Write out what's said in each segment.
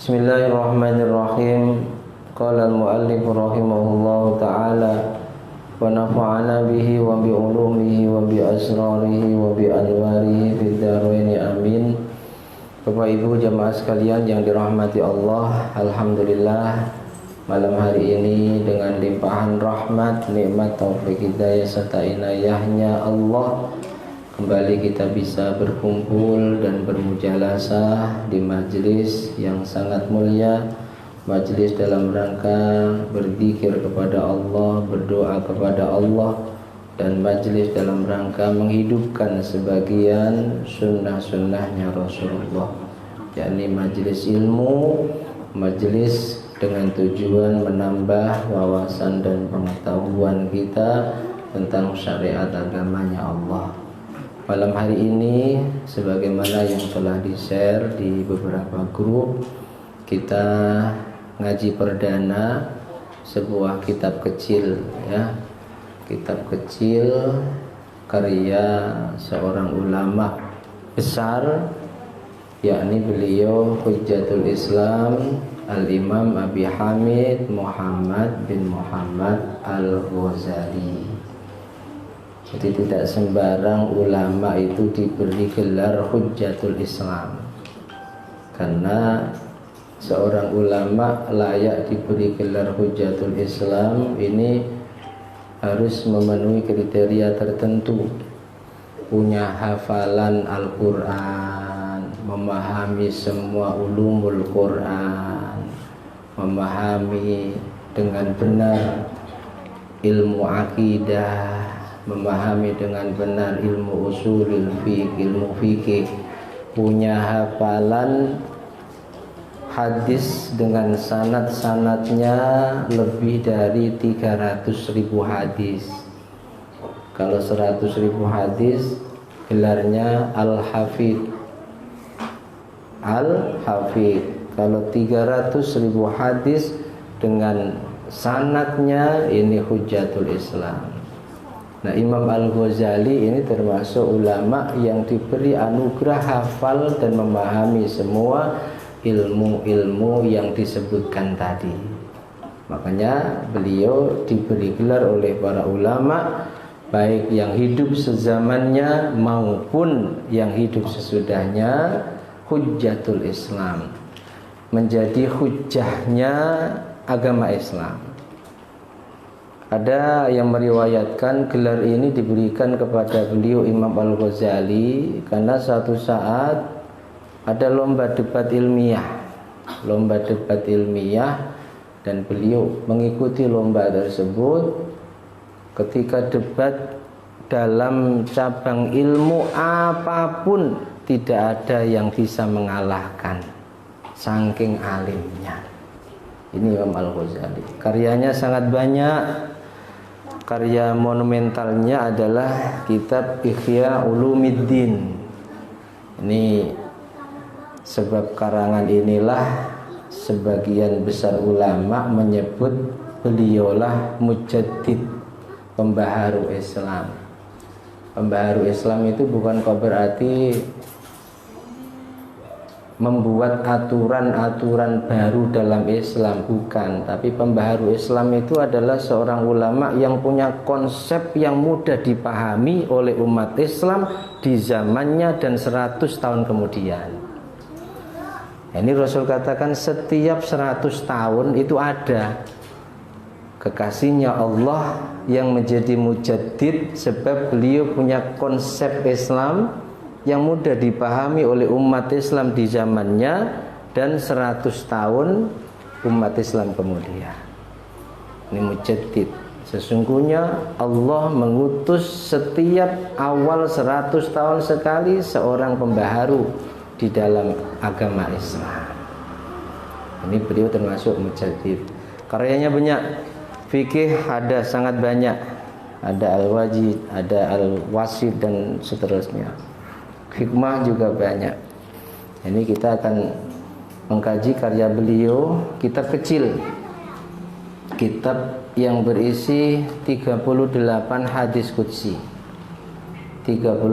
Bismillahirrahmanirrahim. Qala al-muallif rahimahullahu ta'ala wa nafa'ana bihi wa bi ulumihi wa bi asrarihi wa bi anwarihi fid dharain amin. Bapak Ibu jamaah sekalian yang dirahmati Allah, alhamdulillah malam hari ini dengan limpahan rahmat, nikmat, taufik, hidayah serta inayahnya Allah kembali kita bisa berkumpul dan bermujalasah di majlis yang sangat mulia, majlis dalam rangka berzikir kepada Allah, berdoa kepada Allah, dan majlis dalam rangka menghidupkan sebagian sunnah-sunnahnya Rasulullah, yakni majlis ilmu, majlis dengan tujuan menambah wawasan dan pengetahuan kita tentang syariat agamanya Allah. Malam hari ini sebagaimana yang telah di-share di beberapa grup, kita ngaji perdana sebuah kitab kecil ya. Kitab kecil karya seorang ulama besar, yakni beliau Hujjatul Islam Al-Imam Abi Hamid Muhammad bin Muhammad Al-Ghazali. Jadi tidak sembarang ulama itu diberi gelar Hujjatul Islam, karena seorang ulama layak diberi gelar Hujjatul Islam ini harus memenuhi kriteria tertentu, punya hafalan Al-Quran, memahami semua ulumul Quran, memahami dengan benar ilmu akidah, memahami dengan benar ilmu usulul fiqh, ilmu fikih, punya hafalan hadis dengan sanad-sanadnya lebih dari 300.000 hadis. Kalau 100.000 hadis gelarnya Al-Hafidh. Al-Hafidh. Kalau 300.000 hadis dengan sanadnya, ini Hujjatul Islam. Nah, Imam Al-Ghazali ini termasuk ulama yang diberi anugerah hafal dan memahami semua ilmu-ilmu yang disebutkan tadi. Makanya beliau diberi gelar oleh para ulama, baik yang hidup sezamannya maupun yang hidup sesudahnya, Hujjatul Islam, menjadi hujjahnya agama Islam. Ada yang meriwayatkan gelar ini diberikan kepada beliau Imam Al-Ghazali karena suatu saat ada lomba debat ilmiah, dan beliau mengikuti lomba tersebut. Ketika debat dalam cabang ilmu apapun tidak ada yang bisa mengalahkan, saking alimnya. Ini Imam Al-Ghazali, karyanya sangat banyak. Karya monumentalnya adalah kitab Ihya Ulumiddin. Ini sebab karangan inilah sebagian besar ulama menyebut beliaulah mujaddid, pembaharu Islam. Pembaharu Islam itu bukan berarti membuat aturan-aturan baru dalam Islam, bukan. Tapi pembaharu Islam itu adalah seorang ulama yang punya konsep yang mudah dipahami oleh umat Islam di zamannya dan 100 tahun kemudian. Ini Rasul katakan setiap 100 tahun itu ada kekasihnya Allah yang menjadi mujaddid, sebab beliau punya konsep Islam yang mudah dipahami oleh umat Islam di zamannya dan 100 tahun umat Islam kemudian. Ini mujaddid. Sesungguhnya Allah mengutus setiap awal 100 tahun sekali seorang pembaharu di dalam agama Islam. Ini beliau termasuk mujaddid. Karyanya banyak. Fikih ada sangat banyak. Ada Al-Wajid, ada Al-Wasid dan seterusnya. Hikmah juga banyak. Ini kita akan mengkaji karya beliau, kitab kecil, kitab yang berisi 38 hadis qudsi. 38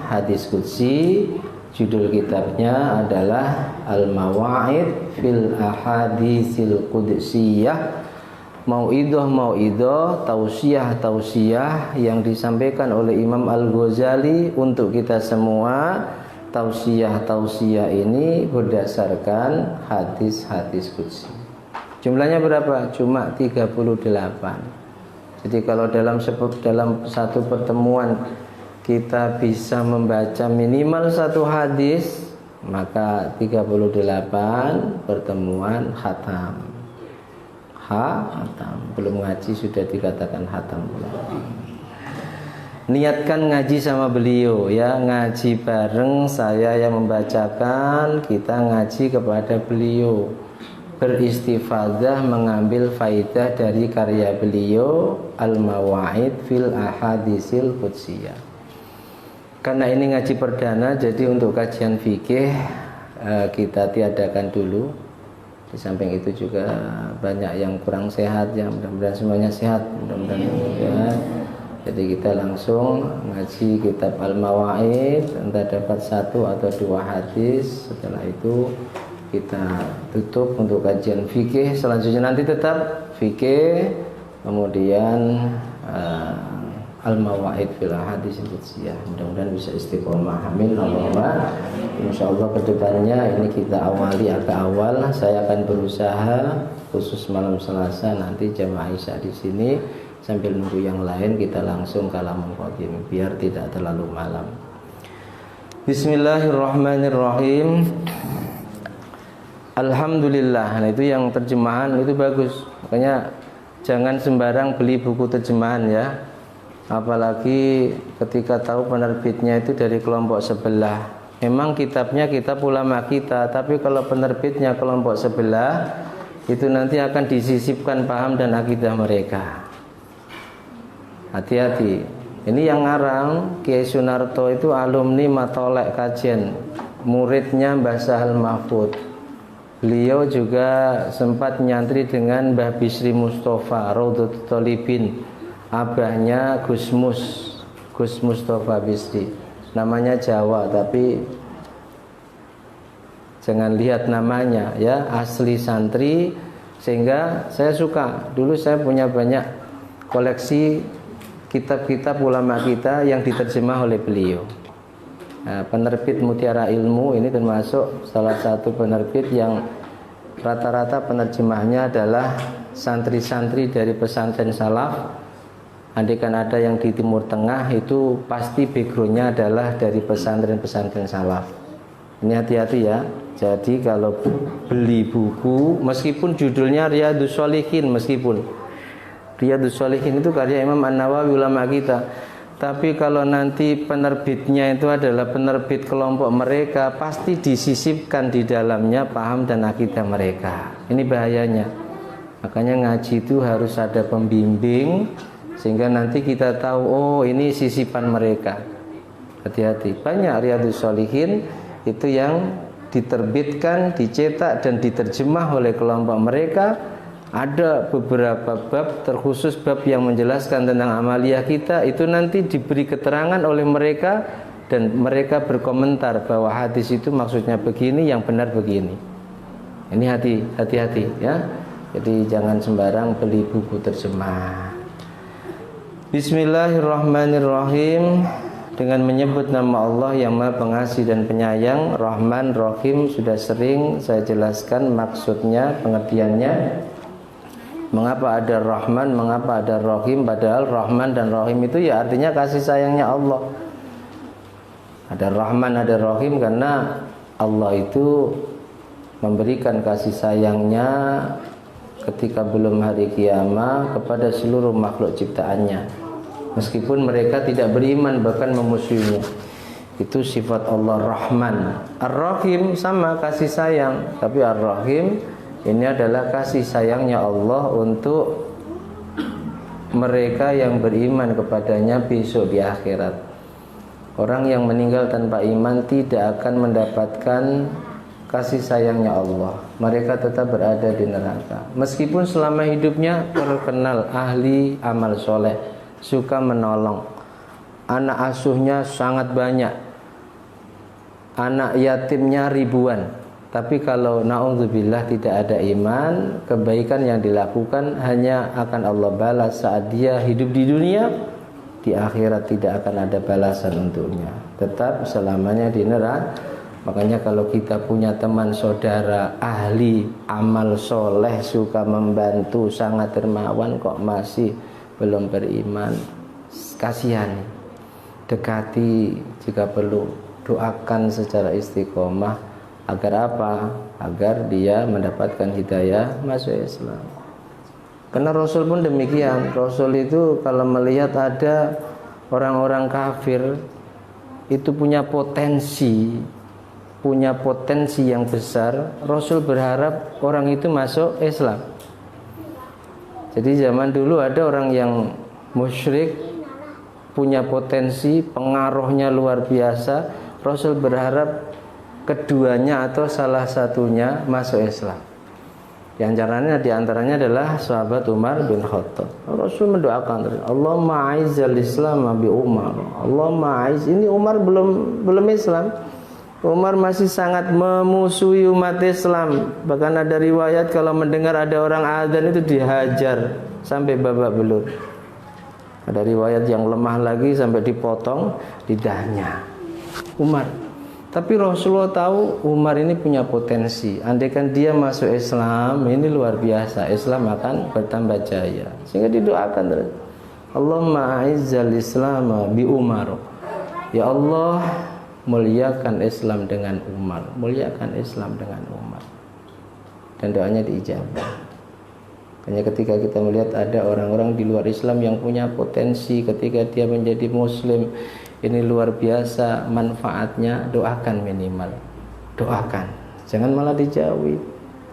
hadis qudsi Judul kitabnya adalah Al-Mawa'id fil Ahaditsil Qudsiyah, mauidhah, tausiah yang disampaikan oleh Imam Al-Ghazali untuk kita semua. Tausiah ini berdasarkan hadis-hadis qudsi. Jumlahnya berapa? Cuma 38. Jadi kalau dalam satu pertemuan kita bisa membaca minimal satu hadis, maka 38 pertemuan khatam. Khatam. Belum ngaji sudah dikatakan khatam. Niatkan ngaji sama beliau ya, ngaji bareng, saya yang membacakan, kita ngaji kepada beliau, beristifadah, mengambil faidah dari karya beliau Al-Mawa'id fil Ahaditsil Qudsiyah. Karena ini ngaji perdana, jadi untuk kajian fikih kita tiadakan dulu. Di samping itu juga banyak yang kurang sehat, yang mudah-mudahan semuanya sehat, mudah-mudahan sehat. Jadi kita langsung ngaji kitab Al-Mawa'id, entah dapat 1 atau 2 hadis. Setelah itu kita tutup untuk kajian fikih. Selanjutnya nanti tetap fikih, kemudian Al-Mawa'id fil Ahaditsil Qudsiyah. Mudah-mudahan bisa istiqomah. Amin. Allahumma. Insyaallah kedepannya ini kita awali agak awal. Saya akan berusaha khusus malam Selasa nanti jamaah Isya di sini. Sambil nunggu yang lain kita langsung kalamul qadim biar tidak terlalu malam. Bismillahirrahmanirrahim. Alhamdulillah. Nah itu yang terjemahan itu bagus. Makanya jangan sembarang beli buku terjemahan ya. Apalagi ketika tahu penerbitnya itu dari kelompok sebelah. Memang kitabnya kitab ulama kita, tapi kalau penerbitnya kelompok sebelah, itu nanti akan disisipkan paham dan akidah mereka. Hati-hati. Ini yang ngarang Kiai Sunarto itu alumni Matolek Kajen, muridnya Mbah Sahal Mahfud. Beliau juga sempat nyantri dengan Mbah Bisri Mustafa Raudhatul Thalibin, abahnya Gus Mustafa Bisri. Namanya Jawa tapi jangan lihat namanya ya, asli santri. Sehingga saya suka, dulu saya punya banyak koleksi kitab-kitab ulama kita yang diterjemah oleh beliau. Nah, penerbit Mutiara Ilmu ini termasuk salah satu penerbit yang rata-rata penerjemahnya adalah santri-santri dari pesantren salaf. Andaikan ada yang di Timur Tengah itu pasti backgroundnya adalah dari pesantren-pesantren salaf. Ini hati-hati ya. Jadi kalau beli buku, meskipun judulnya Riyadhus Shalihin, meskipun Riyadhus Shalihin itu karya Imam An-Nawawi ulama kita, tapi kalau nanti penerbitnya itu adalah penerbit kelompok mereka, pasti disisipkan di dalamnya paham dan akidah mereka. Ini bahayanya. Makanya ngaji itu harus ada pembimbing, sehingga nanti kita tahu, oh ini sisipan mereka. Hati-hati. Banyak Riyadhus Shalihin itu yang diterbitkan, dicetak dan diterjemah oleh kelompok mereka. Ada beberapa bab terkhusus, bab yang menjelaskan tentang amaliyah kita, itu nanti diberi keterangan oleh mereka dan mereka berkomentar bahwa hadis itu maksudnya begini, yang benar begini. Ini hati-hati ya. Jadi jangan sembarang beli buku terjemah. Bismillahirrahmanirrahim. Dengan menyebut nama Allah yang Maha Pengasih dan Penyayang, Rahman, Rahim, sudah sering saya jelaskan maksudnya, pengertiannya. Mengapa ada Rahman, mengapa ada Rahim? Padahal Rahman dan Rahim itu ya artinya kasih sayangnya Allah. Ada Rahman, ada Rahim karena Allah itu memberikan kasih sayangnya ketika belum hari kiamat kepada seluruh makhluk ciptaannya. Meskipun mereka tidak beriman, bahkan memusuhinya. Itu sifat Allah Rahman. Ar-Rahim sama kasih sayang, tapi Ar-Rahim ini adalah kasih sayangnya Allah untuk mereka yang beriman kepadanya besok di akhirat. Orang yang meninggal tanpa iman tidak akan mendapatkan kasih sayangnya Allah. Mereka tetap berada di neraka. Meskipun selama hidupnya terkenal ahli amal soleh, suka menolong, anak asuhnya sangat banyak, anak yatimnya ribuan. Tapi kalau naudzubillah tidak ada iman, kebaikan yang dilakukan hanya akan Allah balas saat dia hidup di dunia. Di akhirat tidak akan ada balasan untuknya, tetap selamanya di neraka. Makanya kalau kita punya teman saudara ahli amal soleh, suka membantu, sangat dermawan, kok masih belum beriman, kasihan. Dekati jika perlu, doakan secara istiqomah. Agar apa? Agar dia mendapatkan hidayah masuk Islam. Karena Rasul pun demikian. Rasul itu kalau melihat ada orang-orang kafir itu punya potensi yang besar, Rasul berharap orang itu masuk Islam. Jadi zaman dulu ada orang yang musyrik, punya potensi, pengaruhnya luar biasa, Rasul berharap keduanya atau salah satunya masuk Islam. Di antaranya adalah sahabat Umar bin Khattab. Rasul mendoakan, Allahumma a'izzal Islam bi Umar. Allahumma a'izz. Ini Umar belum Islam. Umar masih sangat memusuhi umat Islam. Bahkan ada riwayat kalau mendengar ada orang azan itu dihajar sampai babak belur. Ada riwayat yang lemah lagi sampai dipotong lidahnya. Umar. Tapi Rasulullah tahu Umar ini punya potensi. Andaikan dia masuk Islam, ini luar biasa. Islam akan bertambah jaya. Sehingga didoakan terus. Allahumma a'izzal Islam bi Umar. Ya Allah, muliakan Islam dengan Umar. Muliakan Islam dengan Umar. Dan doanya diijabah. Hanya ketika kita melihat ada orang-orang di luar Islam yang punya potensi, ketika dia menjadi Muslim, ini luar biasa manfaatnya, doakan minimal. Doakan. Jangan malah dijauhi.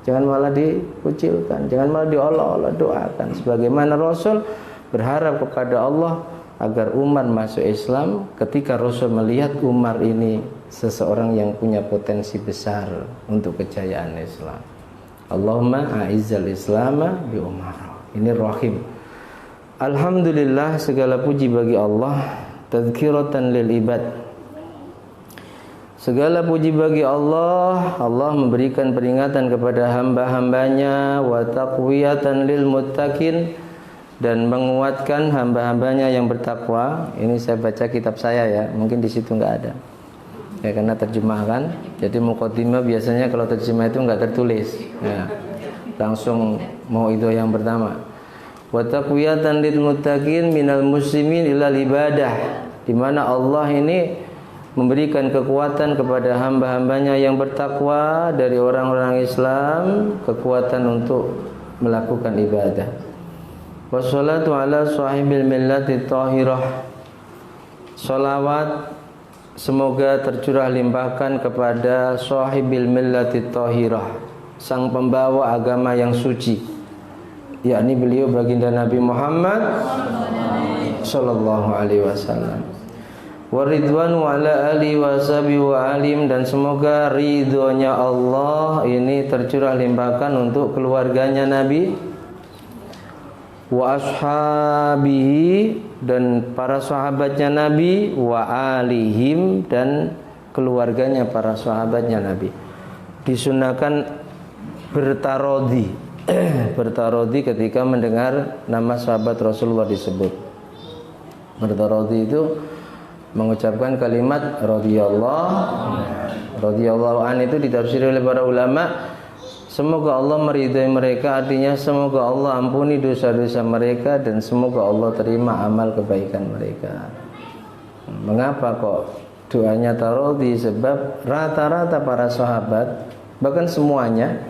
Jangan malah dikucilkan. Jangan malah diolok-olok, doakan. Sebagaimana Rasul berharap kepada Allah agar Umar masuk Islam. Ketika Rasul melihat Umar ini seseorang yang punya potensi besar untuk kejayaan Islam. Allahumma a'izzal Islama bi Umar. Ini rahim. Alhamdulillah, segala puji bagi Allah. Tadhkiratan lil ibad. Segala puji bagi Allah. Allah memberikan peringatan kepada hamba-hambanya, wa taqwiyatan lil muttaqin, dan menguatkan hamba-hambanya yang bertakwa. Ini saya baca kitab saya ya, mungkin di situ enggak ada. Ya, karena terjemahkan. Jadi muqaddimah biasanya kalau terjemah itu enggak tertulis. Ya. Langsung mau itu yang pertama. Wa taqwiyatan lil muttaqin minal muslimin ilal ibadah, di mana Allah ini memberikan kekuatan kepada hamba-hambanya yang bertakwa dari orang-orang Islam, kekuatan untuk melakukan ibadah. Wassalatu ala sahibil millati thahirah. Salawat semoga tercurah limpahkan kepada sahibil millati thahirah, sang pembawa agama yang suci, yakni beliau baginda Nabi Muhammad sallallahu alaihi wasallam. Wa ridwanu ala ali wa sahbi wa alim, dan semoga ridhonya Allah ini tercurah limpahkan untuk keluarganya Nabi, wa ashabihi, dan para sahabatnya Nabi, wa alihim, dan keluarganya para sahabatnya Nabi. Disunahkan bertarodi bertarodi ketika mendengar nama sahabat Rasulullah disebut. Bertarodi itu mengucapkan kalimat radhiyallahu an, itu ditafsir oleh para ulama, semoga Allah meridai mereka, artinya semoga Allah ampuni dosa-dosa mereka dan semoga Allah terima amal kebaikan mereka. Mengapa kok doanya tarodi? Sebab rata-rata para sahabat, bahkan semuanya,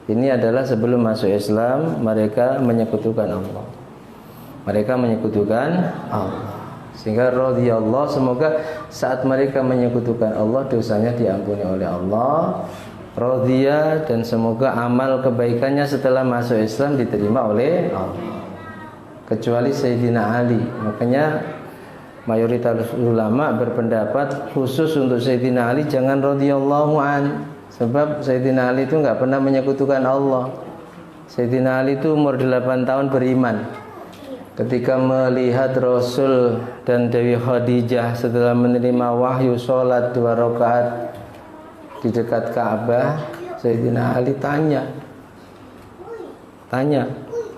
ini adalah sebelum masuk Islam mereka menyekutukan Allah. Mereka menyekutukan Allah. Sehingga radhiyallahu, semoga saat mereka menyekutukan Allah dosanya diampuni oleh Allah. Radhiya, dan semoga amal kebaikannya setelah masuk Islam diterima oleh Allah. Kecuali Sayyidina Ali. Makanya mayoritas ulama berpendapat khusus untuk Sayyidina Ali jangan radhiyallahu an. Sebab Sayyidina Ali itu enggak pernah menyekutukan Allah. Sayyidina Ali itu umur 8 tahun beriman. Ketika melihat Rasul dan Dewi Khadijah setelah menerima wahyu sholat 2 rakaat di dekat Ka'bah. Sayyidina Ali tanya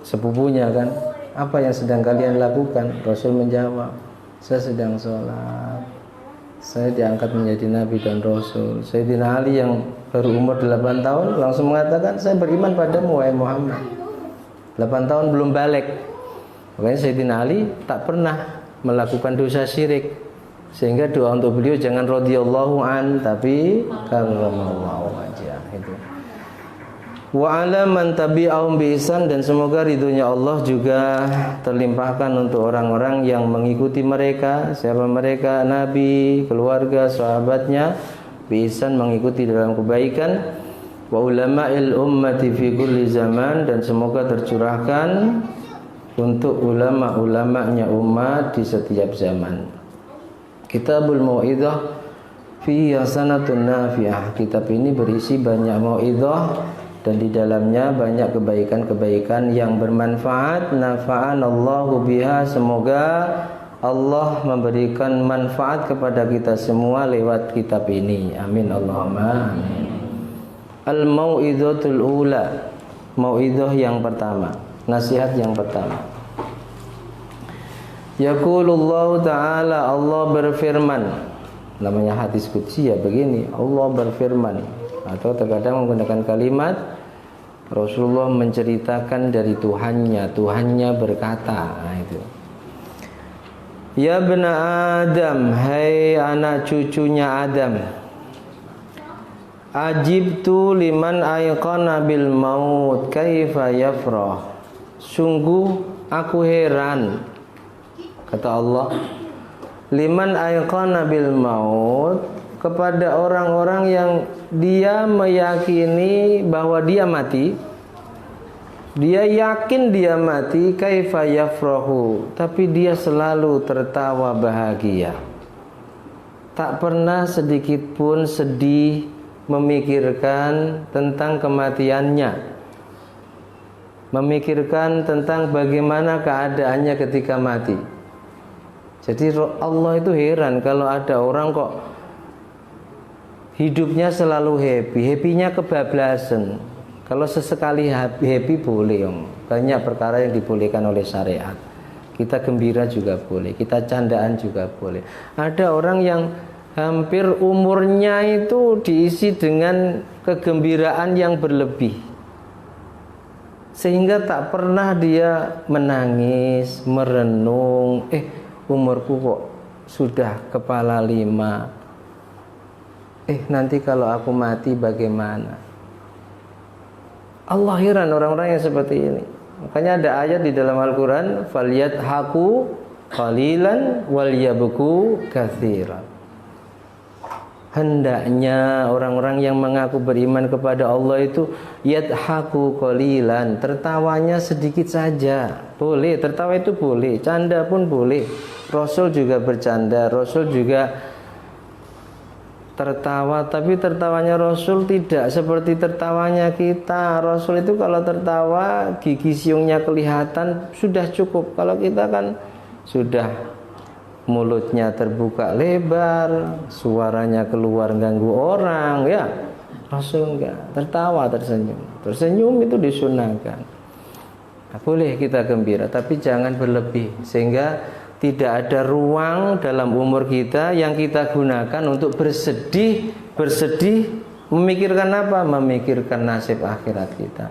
sepupunya kan, apa yang sedang kalian lakukan? Rasul menjawab, saya sedang sholat, saya diangkat menjadi Nabi dan Rasul. Sayyidina Ali yang baru umur 8 tahun langsung mengatakan, saya beriman padamu wahai Muhammad. 8 tahun belum balik. Makanya Sayyidina Ali tak pernah melakukan dosa syirik, sehingga doa untuk beliau jangan radhiyallahu an, tapi karramallahu wajhah. Itu. Wa ala man tabi'ahum bi ihsan, dan semoga ridhonya Allah juga terlimpahkan untuk orang-orang yang mengikuti mereka. Siapa mereka? Nabi, keluarga, sahabatnya, bi ihsan, mengikuti dalam kebaikan. Wa ulama'il ummati fi kulli zaman, dan semoga tercurahkan untuk ulama-ulamanya umat di setiap zaman. Kitabul Mau'izah fi hasanatun nafi'ah. Kitab ini berisi banyak mau'izah, dan di dalamnya banyak kebaikan-kebaikan yang bermanfaat. Nafa'anallahu biha, semoga Allah memberikan manfaat kepada kita semua lewat kitab ini. Amin Allahumma amin. Al-mau'izatul ula, mau'izah yang pertama, nasihat yang pertama. Yaqulullahu ta'ala, Allah berfirman, namanya hadis qudsi ya begini, Allah berfirman, atau terkadang menggunakan kalimat Rasulullah menceritakan dari Tuhannya berkata. Nah, itu. Ya bena Adam, hai anak cucunya Adam, ajibtu liman ayqana bil maut kaifa yafrah. Sungguh aku heran, kata Allah, liman ayqana bil maut, kepada orang-orang yang dia meyakini bahwa dia mati. Dia yakin dia mati, kaifa yafrahu, tapi dia selalu tertawa bahagia. Tak pernah sedikit pun sedih memikirkan tentang kematiannya, memikirkan tentang bagaimana keadaannya ketika mati. Jadi Allah itu heran kalau ada orang kok hidupnya selalu happy-nya kebablasan. Kalau sesekali happy boleh, banyak perkara yang dibolehkan oleh syariat. Kita gembira juga boleh, kita candaan juga boleh. Ada orang yang hampir umurnya itu diisi dengan kegembiraan yang berlebih, sehingga tak pernah dia menangis, merenung, umurku kok sudah kepala 5, nanti kalau aku mati bagaimana? Allah heran orang-orang yang seperti ini. Makanya ada ayat di dalam Al-Quran, falyadhaku qalilan walyabku katsiran. Hendaknya orang-orang yang mengaku beriman kepada Allah itu yadhaku qalilan, tertawanya sedikit saja. Boleh, tertawa itu boleh, canda pun boleh. Rasul juga bercanda, Rasul juga tertawa, tapi tertawanya Rasul tidak seperti tertawanya kita. Rasul itu kalau tertawa gigi siungnya kelihatan sudah cukup. Kalau kita kan sudah mulutnya terbuka lebar, suaranya keluar ganggu orang, ya. Rasul enggak, tertawa, tersenyum. Tersenyum itu disunahkan. Nah, boleh kita gembira, tapi jangan berlebih sehingga tidak ada ruang dalam umur kita yang kita gunakan untuk bersedih memikirkan apa? Memikirkan nasib akhirat kita.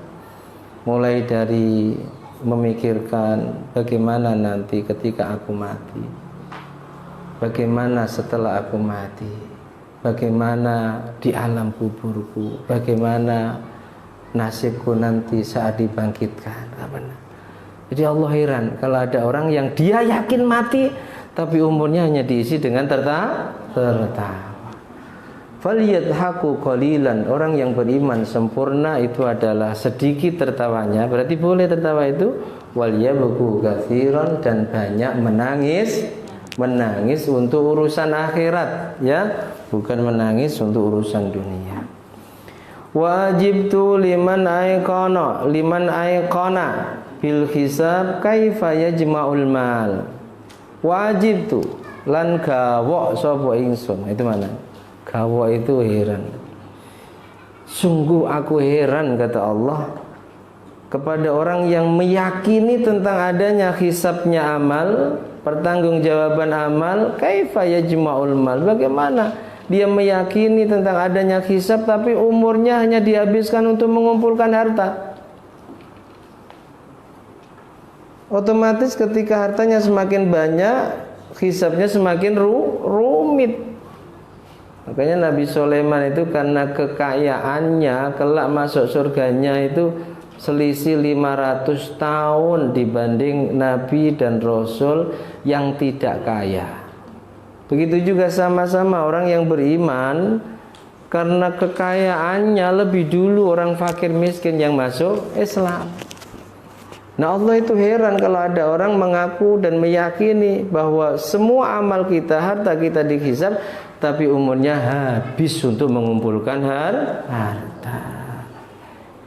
Mulai dari memikirkan bagaimana nanti ketika aku mati, bagaimana setelah aku mati, bagaimana di alam kuburku, bagaimana nasibku nanti saat dibangkitkan. Jadi Allah heran kalau ada orang yang dia yakin mati tapi umurnya hanya diisi dengan tertawa. Falyadhaku qalilan, orang yang beriman sempurna itu adalah sedikit tertawanya, berarti boleh tertawa itu, walyabku katsiran, dan banyak menangis untuk urusan akhirat, ya, bukan menangis untuk urusan dunia. Wajibtu liman ayqana bil hisab kaifa yajma'ul mal. Wajib tu lan gawok sapa ingsun. Itu mana? Gawok itu heran. Sungguh aku heran, kata Allah, kepada orang yang meyakini tentang adanya hisabnya amal, pertanggungjawaban amal. Kaifa yajma'ul mal, bagaimana dia meyakini tentang adanya hisab tapi umurnya hanya dihabiskan untuk mengumpulkan harta. Otomatis ketika hartanya semakin banyak, hisabnya semakin rumit. Makanya Nabi Sulaiman itu karena kekayaannya kelak masuk surganya itu selisih 500 tahun dibanding Nabi dan Rasul yang tidak kaya. Begitu juga sama-sama orang yang beriman, karena kekayaannya lebih dulu orang fakir miskin yang masuk Islam. Nah, Allah itu heran kalau ada orang mengaku dan meyakini bahwa semua amal kita, harta kita dihisab, tapi umurnya habis untuk mengumpulkan harta.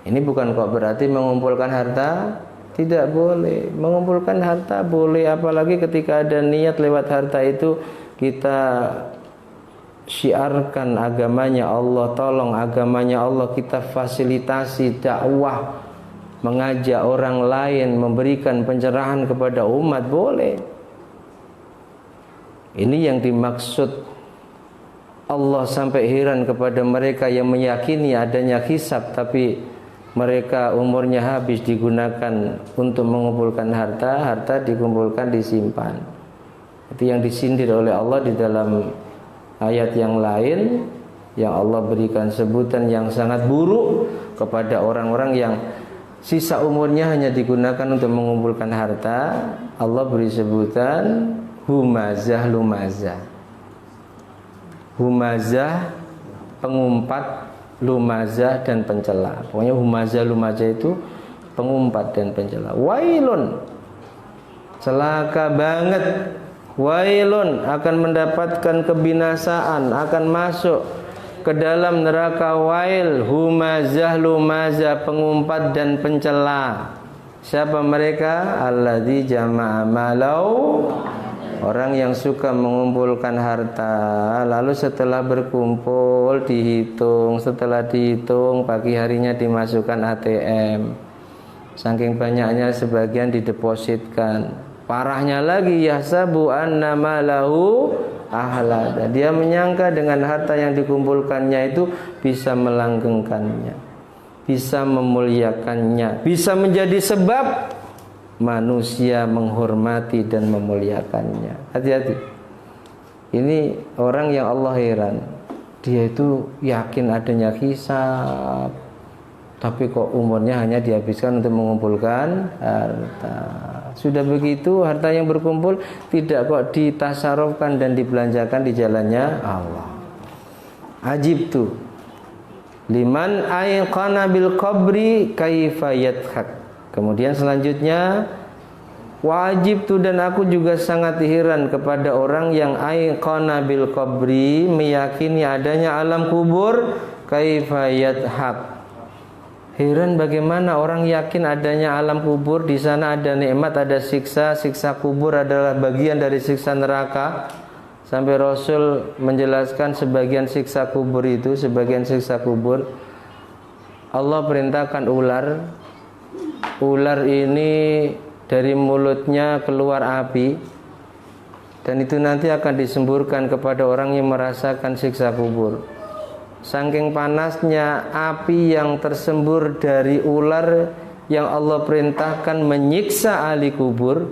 Ini bukan kok berarti mengumpulkan harta tidak boleh. Mengumpulkan harta boleh, apalagi ketika ada niat lewat harta itu kita syiarkan agamanya Allah, tolong agamanya Allah, kita fasilitasi dakwah, mengajak orang lain, memberikan pencerahan kepada umat, boleh. Ini yang dimaksud Allah sampai heran kepada mereka yang meyakini adanya hisab tapi mereka umurnya habis digunakan untuk mengumpulkan harta, harta dikumpulkan disimpan. Itu yang disindir oleh Allah di dalam ayat yang lain, yang Allah berikan sebutan yang sangat buruk kepada orang-orang yang sisa umurnya hanya digunakan untuk mengumpulkan harta. Allah beri sebutan humazah lumazah. Humazah pengumpat, lumazah dan pencela. Pokoknya humazah lumazah itu pengumpat dan pencela. Wailun, celaka banget. Wailun, akan mendapatkan kebinasaan, akan masuk ke dalam neraka wail. Humazah lumazah, pengumpat dan pencela. Siapa mereka? Alladzi jama'a malau, orang yang suka mengumpulkan harta, lalu setelah berkumpul dihitung, setelah dihitung pagi harinya dimasukkan ATM. Saking banyaknya sebagian didepositkan. Parahnya lagi, yahsabu anna malahu ahlada. Dia menyangka dengan harta yang dikumpulkannya itu bisa melanggengkannya, bisa memuliakannya, bisa menjadi sebab manusia menghormati dan memuliakannya. Hati-hati. Ini orang yang Allah heran. Dia itu yakin adanya hisab, tapi kok umurnya hanya dihabiskan untuk mengumpulkan harta. Sudah begitu harta yang berkumpul tidak kok ditasarufkan dan dibelanjakan di jalannya Allah. Ajib tuh. Liman ayqana bil qabri kaifa yadhak. Kemudian selanjutnya, wajib tuh, dan aku juga sangat heran kepada orang yang ayqana bil qabri, meyakini adanya alam kubur, kaifa yadhak. Heran bagaimana orang yakin adanya alam kubur, di sana ada nikmat, ada siksa, siksa kubur adalah bagian dari siksa neraka. Sampai Rasul menjelaskan sebagian siksa kubur itu, sebagian siksa kubur Allah perintahkan ular. Ular ini dari mulutnya keluar api, dan itu nanti akan disemburkan kepada orang yang merasakan siksa kubur. Saking panasnya api yang tersembur dari ular yang Allah perintahkan menyiksa ahli kubur,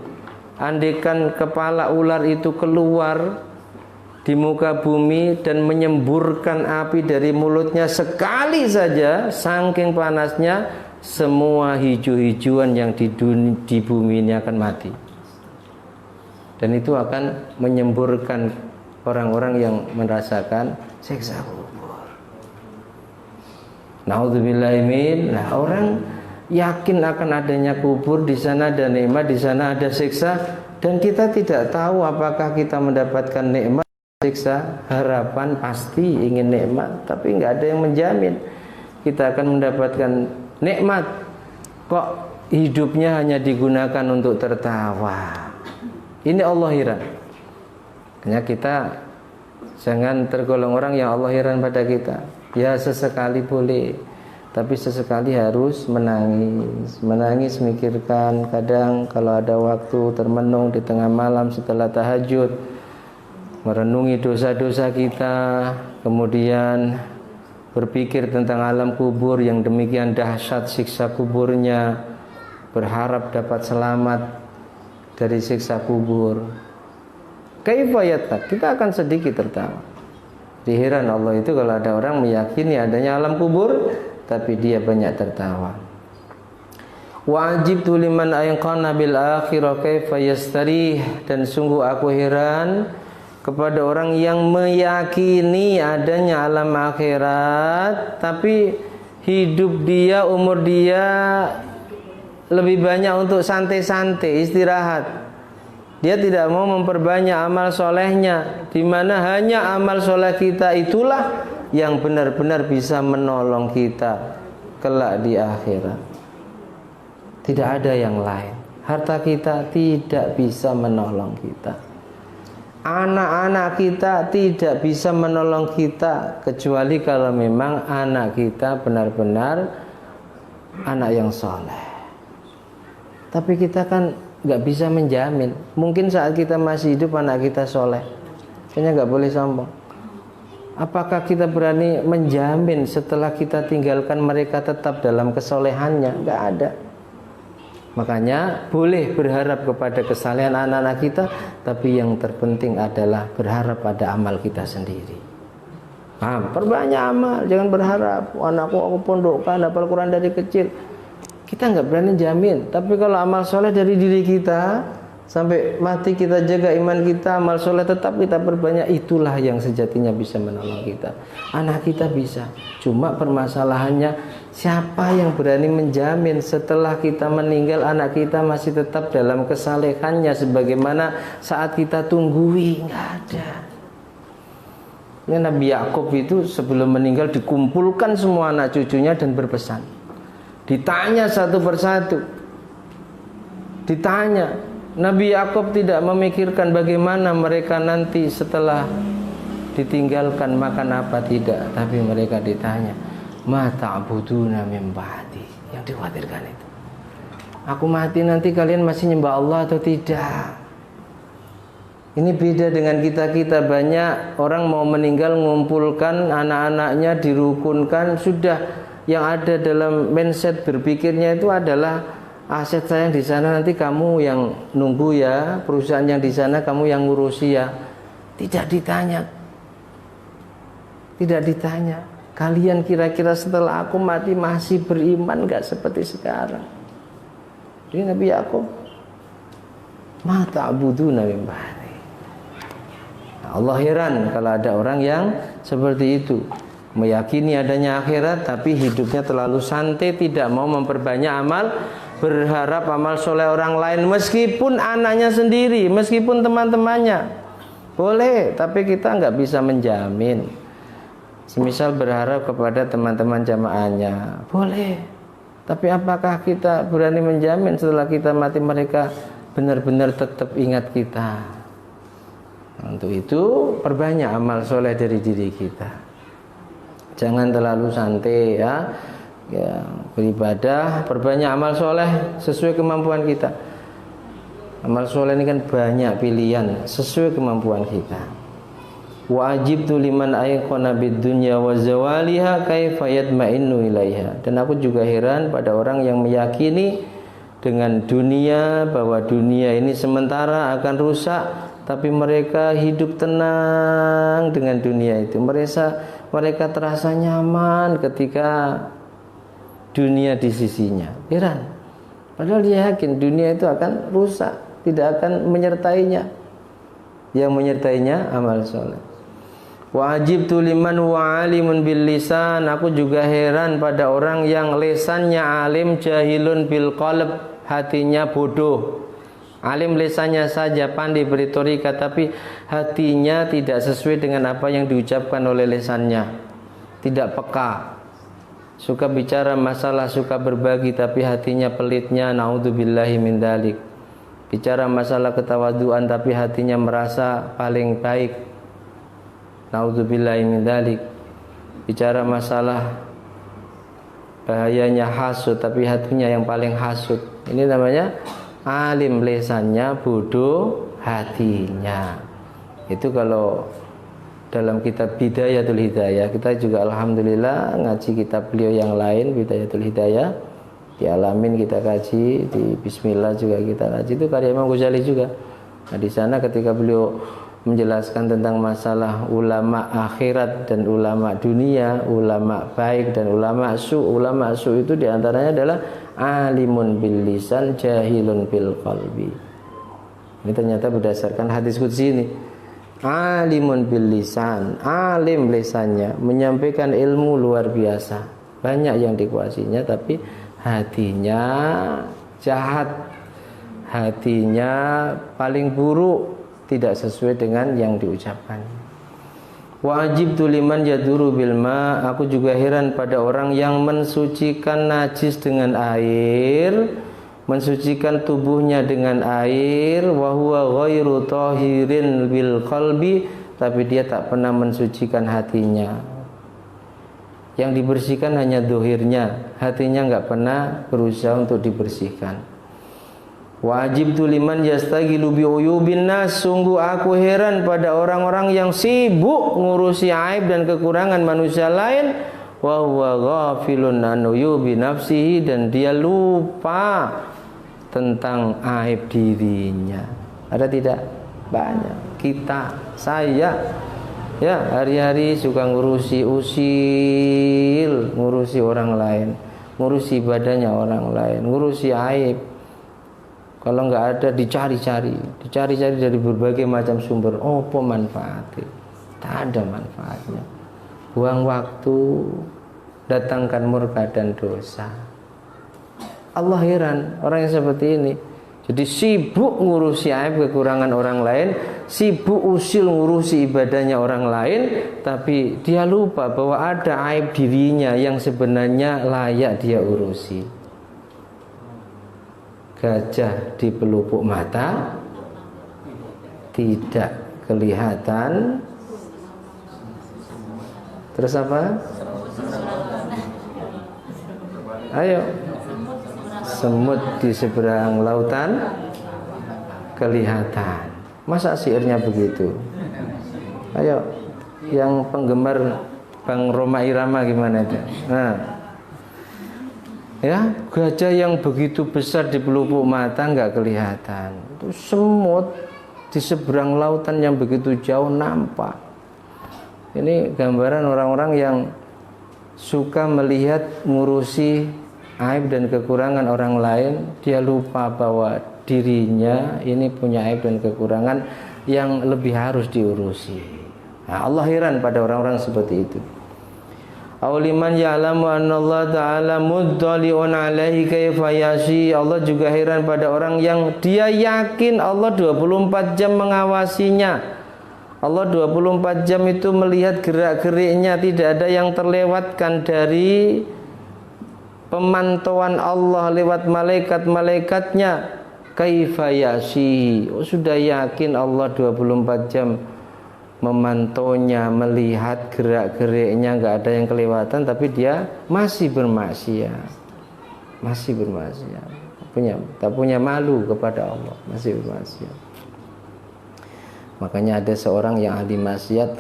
andaikan kepala ular itu keluar di muka bumi dan menyemburkan api dari mulutnya sekali saja, saking panasnya semua hijau-hijauan yang di bumi ini akan mati. Dan itu akan menyemburkan orang-orang yang merasakan siksa kubur. Naudzubillahimin. Nah, orang yakin akan adanya kubur, di sana ada nikmat, di sana ada siksa, dan kita tidak tahu apakah kita mendapatkan nikmat, siksa. Harapan pasti ingin nikmat, tapi nggak ada yang menjamin kita akan mendapatkan nikmat. Kok hidupnya hanya digunakan untuk tertawa? Ini Allah heran. Hanya kita jangan tergolong orang yang Allah heran pada kita. Ya sesekali boleh, tapi sesekali harus menangis mikirkan. Kadang kalau ada waktu termenung di tengah malam setelah tahajud, merenungi dosa-dosa kita, kemudian berpikir tentang alam kubur yang demikian dahsyat siksa kuburnya, berharap dapat selamat dari siksa kubur. Kaifa yattaq, kita akan sedikit tertawa. Diheran Allah itu kalau ada orang meyakini adanya alam kubur tapi dia banyak tertawa. Wajib liman ayqana bil akhirah kaifa yastarih, dan sungguh aku heran kepada orang yang meyakini adanya alam akhirat tapi hidup dia, umur dia lebih banyak untuk santai-santai, istirahat. Dia tidak mau memperbanyak amal solehnya, di mana hanya amal soleh kita itulah yang benar-benar bisa menolong kita kelak di akhirat. Tidak ada yang lain. Harta kita tidak bisa menolong kita. Anak-anak kita tidak bisa menolong kita, kecuali kalau memang anak kita benar-benar anak yang soleh. Tapi kita kan nggak bisa menjamin. Mungkin saat kita masih hidup anak kita soleh, kayaknya nggak boleh sombong. Apakah kita berani menjamin setelah kita tinggalkan mereka tetap dalam kesolehannya? Nggak ada. Makanya boleh berharap kepada kesalehan anak-anak kita, tapi yang terpenting adalah berharap pada amal kita sendiri. Perbanyak amal, jangan berharap anakku aku pondokkan hafal Quran dari kecil. Kita nggak berani jamin. Tapi kalau amal soleh dari diri kita sampai mati kita jaga iman kita, amal soleh tetap kita perbanyak, itulah yang sejatinya bisa menolong kita. Anak kita bisa. Cuma permasalahannya siapa yang berani menjamin setelah kita meninggal anak kita masih tetap dalam kesalehannya sebagaimana saat kita tunggui? Nggak ada. Ini Nabi Yakub itu sebelum meninggal dikumpulkan semua anak cucunya dan berpesan. Ditanya satu persatu. Ditanya. Nabi Yakub tidak memikirkan bagaimana mereka nanti setelah ditinggalkan makan apa tidak, tapi mereka ditanya, "Ma ta'buduna min ba'di?" Yang dikhawatirkan itu. Aku mati nanti kalian masih nyembah Allah atau tidak? Ini beda dengan kita-kita. Banyak orang mau meninggal ngumpulkan anak-anaknya, dirukunkan, sudah. Yang ada dalam mindset berpikirnya itu adalah aset saya yang di sana nanti kamu yang nunggu ya, perusahaan yang di sana kamu yang ngurusi ya. Tidak ditanya. Tidak ditanya. Kalian kira-kira setelah aku mati masih beriman gak seperti sekarang? Jadi Nabi Yakub, "Ma ta'buduna min ba'di." Allah heran kalau ada orang yang seperti itu, meyakini adanya akhirat tapi hidupnya terlalu santai, tidak mau memperbanyak amal, berharap amal soleh orang lain, meskipun anaknya sendiri, meskipun teman-temannya. Boleh, tapi kita nggak bisa menjamin. Semisal berharap kepada teman-teman jamaahnya, boleh. Tapi apakah kita berani menjamin setelah kita mati mereka benar-benar tetap ingat kita? Untuk itu perbanyak amal soleh dari diri kita. Jangan terlalu santai ya. Beribadah, perbanyak amal soleh sesuai kemampuan kita. Amal soleh ini kan banyak pilihan sesuai kemampuan kita. Wajib liman ayqana bid dunya wa zawaliha kaifa yatma'innu ilaiha. Dan aku juga heran pada orang yang meyakini dengan dunia, bahwa dunia ini sementara akan rusak, tapi mereka hidup tenang dengan dunia itu. Mereka terasa nyaman ketika dunia di sisinya. Heran. Padahal dia yakin dunia itu akan rusak, tidak akan menyertainya. Yang menyertainya amal soleh. Wajib liman wa alimun bil lisan. Aku juga heran pada orang yang lisannya alim, jahilun bil qalb, hatinya bodoh. Alim lisannya saja, pandai berretorika, tapi hatinya tidak sesuai dengan apa yang diucapkan oleh lisannya. Tidak peka. Suka bicara masalah, suka berbagi, tapi hatinya pelitnya, naudzubillahi min dzalik. Bicara masalah ketawaduan, tapi hatinya merasa paling baik. Naudzubillahi min dzalik. bicara masalah bahayanya hasud tapi hatinya yang paling hasud. Ini namanya alim lesannya, bodoh hatinya. Itu kalau dalam kitab Bidayatul Hidayah. Kita juga alhamdulillah ngaji kitab beliau yang lain, Bidayatul Hidayah. Di Alamin kita kaji, di Bismillah juga kita kaji. Itu karya Imam Ghazali juga. Nah, di sana ketika beliau menjelaskan tentang masalah ulama akhirat dan ulama dunia, ulama baik dan ulama su. Ulama su itu diantaranya adalah alimun bil lisan, jahilun bil qalbi. Ini ternyata berdasarkan hadis qudsi ini. Alimun bil lisan, alim lisannya, menyampaikan ilmu luar biasa, banyak yang dikuasainya, tapi hatinya jahat, hatinya paling buruk, tidak sesuai dengan yang diucapkan. Wajib tuliman yaduru bilma, aku juga heran pada orang yang mensucikan najis dengan air, mensucikan tubuhnya dengan air, wa huwa ghairu tahirin bil qalbi, tapi dia tak pernah mensucikan hatinya. Yang dibersihkan hanya dohirnya, hatinya enggak pernah berusaha untuk dibersihkan. Wajib tuliman yastagilu bi uyubin nas, sungguh aku heran pada orang-orang yang sibuk ngurusi aib dan kekurangan manusia lain, wa huwa ghafilun an uyubi nafsihi, dan dia lupa tentang aib dirinya. Ada tidak? Banyak. Kita, saya, ya hari-hari suka ngurusi usil, ngurusi orang lain, ngurusi badannya orang lain, ngurusi aib. Kalau nggak ada dicari-cari dari berbagai macam sumber. Apa manfaatnya? Tak ada manfaatnya. Buang waktu, datangkan murka dan dosa. Allah heran orang yang seperti ini. Jadi sibuk ngurusi aib kekurangan orang lain, sibuk usil ngurusi ibadahnya orang lain, tapi dia lupa bahwa ada aib dirinya yang sebenarnya layak dia urusi. Gajah di pelupuk mata tidak kelihatan. Terus apa? Ayo. Semut di seberang lautan kelihatan. Masa syairnya begitu? Ayo, yang penggemar Bang Roma Irama gimana itu? Nah, ya, gajah yang begitu besar di pelupuk mata nggak kelihatan. Itu semut di seberang lautan yang begitu jauh nampak. Ini gambaran orang-orang yang suka melihat ngurusi aib dan kekurangan orang lain, dia lupa bahwa dirinya ini punya aib dan kekurangan yang lebih harus diurusi. Nah, Allah heran pada orang-orang seperti itu. Auliman ya'lamu annallaha ta'ala muddali'un alaihi kaifa yashi. Allah juga heran pada orang yang dia yakin Allah 24 jam mengawasinya. Allah 24 jam itu melihat gerak-geriknya, tidak ada yang terlewatkan dari pemantauan Allah lewat malaikat-malaikatnya. Kaifa yasi, sudah yakin Allah 24 jam memantaunya, melihat gerak-geriknya, nggak ada yang kelewatan, tapi dia masih bermaksiat, tak punya malu kepada Allah, masih bermaksiat. Makanya ada seorang yang ahli maksiat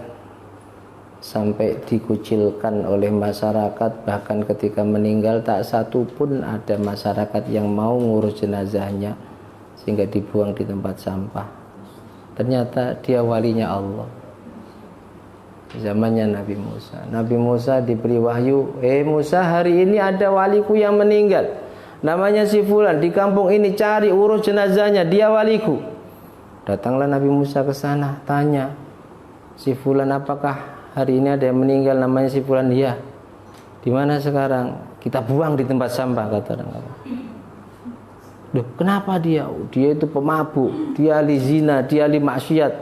sampai dikucilkan oleh masyarakat, bahkan ketika meninggal tak satu pun ada masyarakat yang mau ngurus jenazahnya sehingga dibuang di tempat sampah. Ternyata dia walinya Allah. Zamannya Nabi Musa. Nabi Musa diberi wahyu, Musa, hari ini ada waliku yang meninggal, namanya si fulan, di kampung ini, cari urus jenazahnya, dia waliku. Datanglah Nabi Musa ke sana, tanya, si fulan apakah hari ini ada yang meninggal namanya si fulan? Iya. Di mana sekarang? Kita buang di tempat sampah, kata orang. Loh, kenapa dia? Dia itu pemabuk, dia ahli zina, dia ahli maksiat,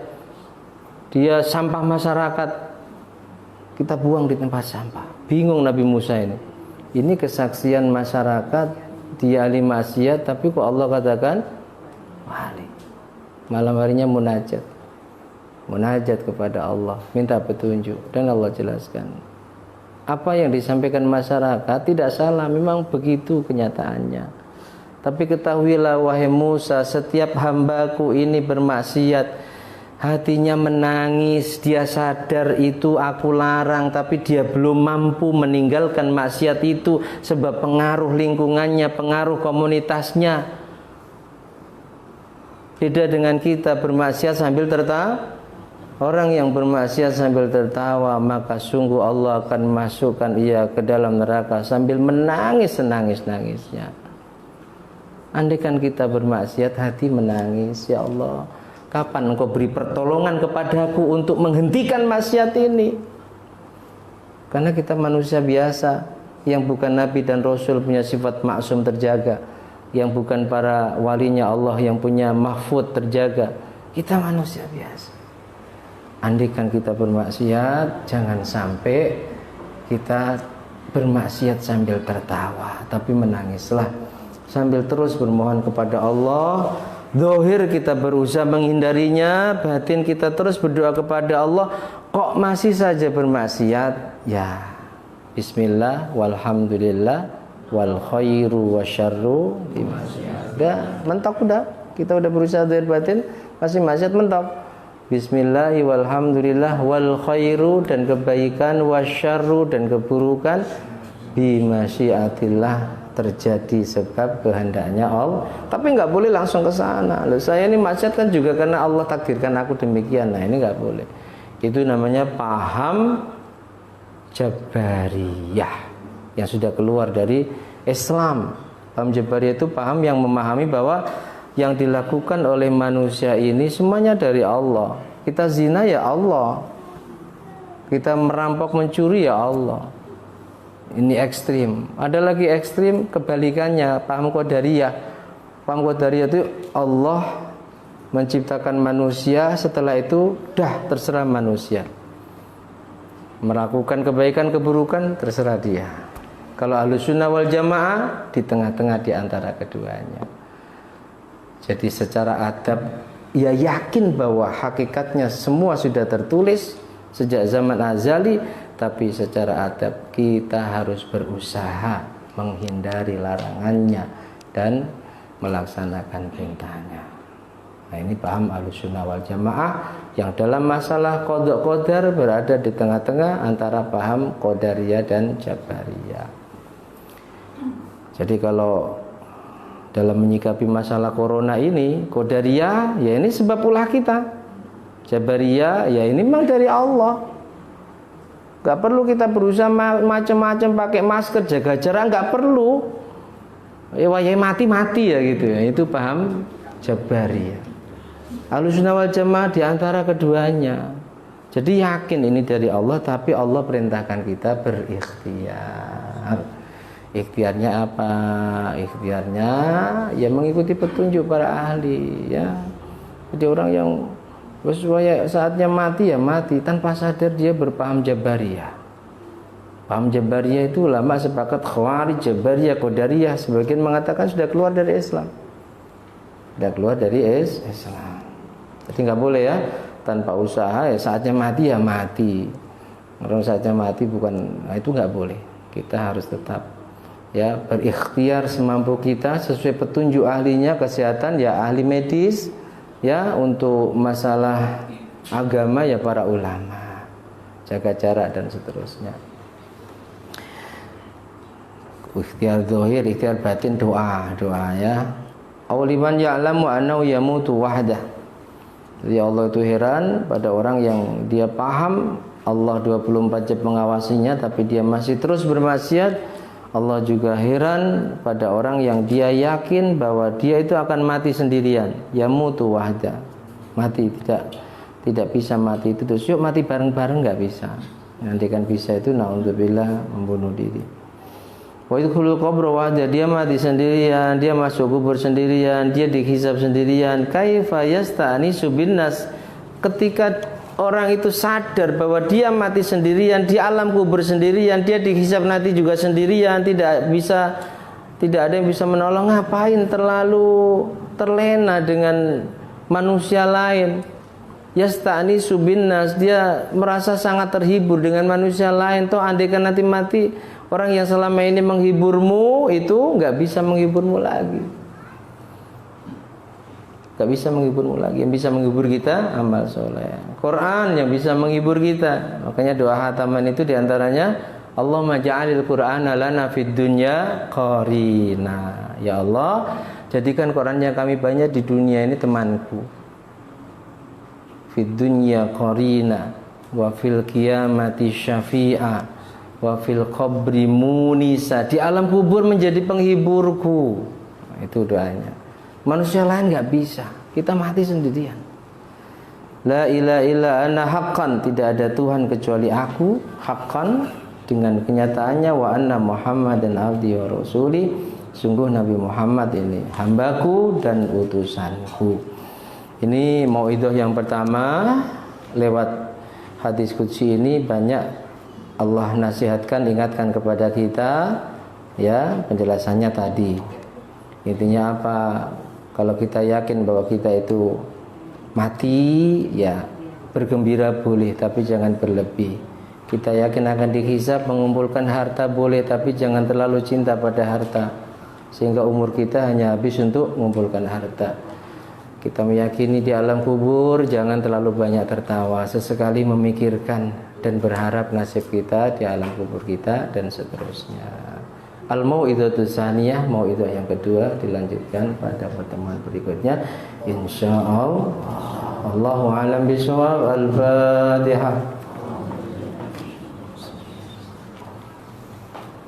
dia sampah masyarakat. Kita buang di tempat sampah. Bingung Nabi Musa ini. Ini kesaksian masyarakat, dia ahli maksiat, tapi kok Allah katakan wali. Malam harinya munajat kepada Allah, minta petunjuk, dan Allah jelaskan, apa yang disampaikan masyarakat tidak salah, memang begitu kenyataannya. Tapi ketahuilah wahai Musa, setiap hambaku ini bermaksiat, hatinya menangis, dia sadar itu aku larang, tapi dia belum mampu meninggalkan maksiat itu sebab pengaruh lingkungannya, pengaruh komunitasnya. Beda dengan kita bermaksiat sambil tertawa. Orang yang bermaksiat sambil tertawa, maka sungguh Allah akan masukkan ia ke dalam neraka sambil menangis senangis-nangisnya. Andaikan kita bermaksiat, hati menangis, ya Allah, kapan Engkau beri pertolongan kepadaku untuk menghentikan maksiat ini? Karena kita manusia biasa yang bukan Nabi dan Rasul, punya sifat maksum terjaga, yang bukan para walinya Allah yang punya mahfud terjaga. Kita manusia biasa. Andaikan kita bermaksiat, jangan sampai kita bermaksiat sambil tertawa, tapi menangislah sambil terus bermohon kepada Allah. Zahir kita berusaha menghindarinya, batin kita terus berdoa kepada Allah. Kok masih saja bermaksiat? Ya, bismillah, walhamdulillah, wal khairu wasyarru bimasyiyah. Udah, mentok udah. Kita udah berusaha zahir batin, masih maksiat, mentok. Bismillahi walhamdulillah wal khairu, dan kebaikan, wasyarru, dan keburukan, bimasyiatillah, terjadi sebab kehendaknya Allah. Tapi nggak boleh langsung ke sana. Loh, saya ini maksiat kan juga karena Allah takdirkan aku demikian. Nah, ini nggak boleh. Itu namanya paham Jabariyah yang sudah keluar dari Islam. Paham Jabariyah itu paham yang memahami bahwa yang dilakukan oleh manusia ini semuanya dari Allah. Kita zina ya Allah, kita merampok mencuri ya Allah. Ini ekstrim. Ada lagi ekstrim kebalikannya, paham Qadariyah. Paham Qadariyah itu Allah menciptakan manusia, setelah itu dah terserah manusia. Melakukan kebaikan keburukan terserah dia. Kalau Ahlussunnah wal Jamaah di tengah-tengah di antara keduanya. Jadi secara adab ia yakin bahwa hakikatnya semua sudah tertulis sejak zaman azali, tapi secara adab kita harus berusaha menghindari larangannya dan melaksanakan perintahnya. Nah, ini paham Ahlussunnah wal Jamaah yang dalam masalah qada qadar berada di tengah-tengah antara paham Qadariyah dan Jabariyah. Jadi kalau dalam menyikapi masalah corona ini, Qadariyah ya ini sebab ulah kita, Jabariyah ya ini memang dari Allah. Gak perlu kita berusaha macam-macam pakai masker, jaga jarak, gak perlu. Ya mati-mati ya gitu ya. Itu paham Jabariyah. Ahlussunnah wal Jamaah di antara keduanya. Jadi yakin ini dari Allah, tapi Allah perintahkan kita berikhtiar. Ikhtiarnya apa? Ikhtiarnya ya mengikuti petunjuk para ahli ya. Jadi orang yang sesuai saatnya mati ya mati, tanpa sadar dia berpaham Jabariyah. Paham Jabariyah itu ulama sepakat Khawarij, Jabariyah, Qadariyah sebagian mengatakan sudah keluar dari Islam. Sudah keluar dari Islam. Jadi nggak boleh ya tanpa usaha ya saatnya mati ya mati. Orang saatnya mati bukan, nah itu nggak boleh. Kita harus tetap ya berikhtiar semampu kita sesuai petunjuk ahlinya, kesehatan ya ahli medis, ya untuk masalah agama ya para ulama, jaga jarak dan seterusnya. Ikhtiar zahir, ikhtiar batin, doa ya. Auliman ya'lamu annahu yamutu wahdah. Jadi Allah itu heran pada orang yang dia paham Allah 24 jam mengawasinya tapi dia masih terus bermaksiat. Allah juga heran pada orang yang dia yakin bahwa dia itu akan mati sendirian, yamutu wahda, mati tidak bisa mati itu terus. Yuk mati bareng-bareng nggak bisa. Nanti kan bisa itu naudzubillah membunuh diri. Wa idkhulul qabra wahda, dia mati sendirian, dia masuk kubur sendirian, dia dihisab sendirian. Kaifa yasta'nisu binnas, ketika orang itu sadar bahwa dia mati sendirian, di alam kubur sendirian, dia dihisab nanti juga sendirian, tidak ada yang bisa menolong. Ngapain terlalu terlena dengan manusia lain yasta'nisu binnas, dia merasa sangat terhibur dengan manusia lain. Toh andaikan nanti mati, orang yang selama ini menghiburmu itu nggak bisa menghiburmu lagi. Nggak bisa menghiburmu lagi. Yang bisa menghibur kita amal soleh. Quran yang bisa menghibur kita. Makanya doa khataman itu diantaranya Allahumma ja'alil Qur'ana lana fid dunya qarina. Ya Allah, jadikan Quran yang kami baca di dunia ini temanku. Fid dunya qarina wa fil qiyamati syafi'a wa fil qabri munisa. Di alam kubur menjadi penghiburku. Nah, itu doanya. Manusia lain nggak bisa. Kita mati sendirian. La ilaha illa ana haqqan, tidak ada Tuhan kecuali aku, haqqan, dengan kenyataannya, wa anna Muhammadan abdi wa rasuli, sungguh Nabi Muhammad ini hambaku dan utusanku. Ini mauidhah yang pertama. Lewat hadis qudsi ini banyak Allah nasihatkan, ingatkan kepada kita, ya, penjelasannya tadi. Intinya apa? Kalau kita yakin bahwa kita itu mati, ya bergembira boleh, tapi jangan berlebih. Kita yakin akan dihisab, mengumpulkan harta boleh, tapi jangan terlalu cinta pada harta sehingga umur kita hanya habis untuk mengumpulkan harta. Kita meyakini di alam kubur, jangan terlalu banyak tertawa, sesekali memikirkan dan berharap nasib kita di alam kubur kita, dan seterusnya. Al-Mau'idhatu Tsaniyah, mau'idhah yang kedua, dilanjutkan pada pertemuan berikutnya insyaallah. Allahu a'lam bishawab. Al-Fatihah.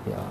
Ya.